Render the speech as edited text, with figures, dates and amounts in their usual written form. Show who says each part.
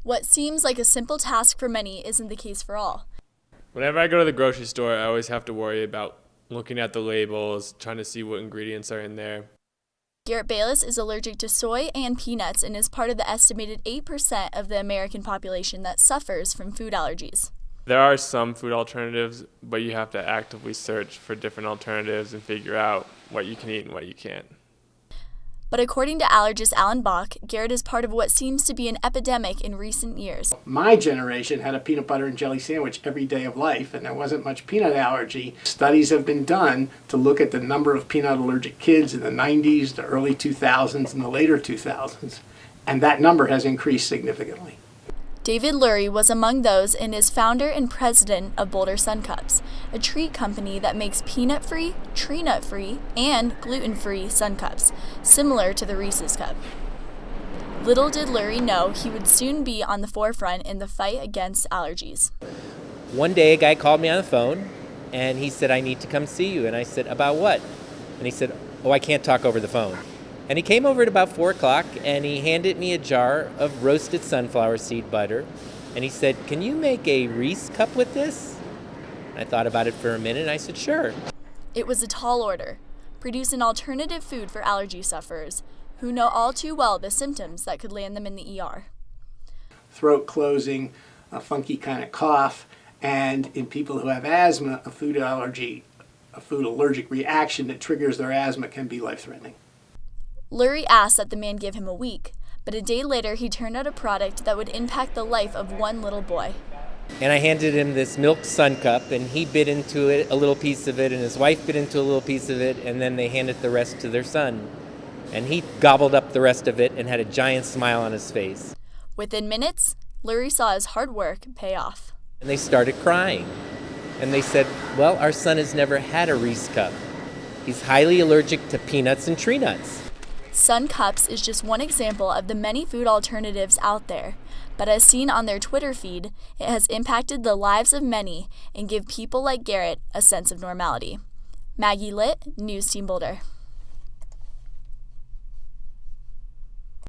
Speaker 1: What seems like a simple task for many isn't the case for all.
Speaker 2: Whenever I go to the grocery store, I always have to worry about looking at the labels, trying to see what ingredients are in there.
Speaker 1: Garrett Baylis is allergic to soy and peanuts and is part of the estimated 8% of the American population that suffers from food allergies.
Speaker 2: There are some food alternatives, but you have to actively search for different alternatives and figure out what you can eat and what you can't.
Speaker 1: But according to allergist Allan Bock, Garrett is part of what seems to be an epidemic in recent years.
Speaker 3: My generation had a peanut butter and jelly sandwich every day of life, and there wasn't much peanut allergy. Studies have been done to look at the number of peanut allergic kids in the 90s, the early 2000s, and the later 2000s, and that number has increased significantly.
Speaker 1: David Lurie was among those and is founder and president of Boulder Sun Cups, a treat company that makes peanut-free, tree nut-free, and gluten-free Sun Cups, similar to the Reese's Cup. Little did Lurie know he would soon be on the forefront in the fight against allergies.
Speaker 4: One day a guy called me on the phone and he said, "I need to come see you." And I said, "About what?" And he said, "Oh, I can't talk over the phone." And he came over at about 4 o'clock and he handed me a jar of roasted sunflower seed butter. And he said, "Can you make a Reese cup with this?" I thought about it for a minute and I said, "Sure."
Speaker 1: It was a tall order. Produce an alternative food for allergy sufferers who know all too well the symptoms that could land them in the ER.
Speaker 3: Throat closing, a funky kind of cough, and in people who have asthma, a food allergy, a food allergic reaction that triggers their asthma can be life-threatening.
Speaker 1: Lurie asked that the man give him a week, but a day later he turned out a product that would impact the life of one little boy.
Speaker 4: And I handed him this milk sun cup and he bit into it, a little piece of it, and his wife bit into a little piece of it, and then they handed the rest to their son. And he gobbled up the rest of it and had a giant smile on his face.
Speaker 1: Within minutes, Lurie saw his hard work pay off.
Speaker 4: And they started crying. And they said, "Well, our son has never had a Reese cup. He's highly allergic to peanuts and tree nuts."
Speaker 1: Sun Cups is just one example of the many food alternatives out there, but as seen on their Twitter feed, it has impacted the lives of many and give people like Garrett a sense of normality. Maggie Litt, News Team Boulder.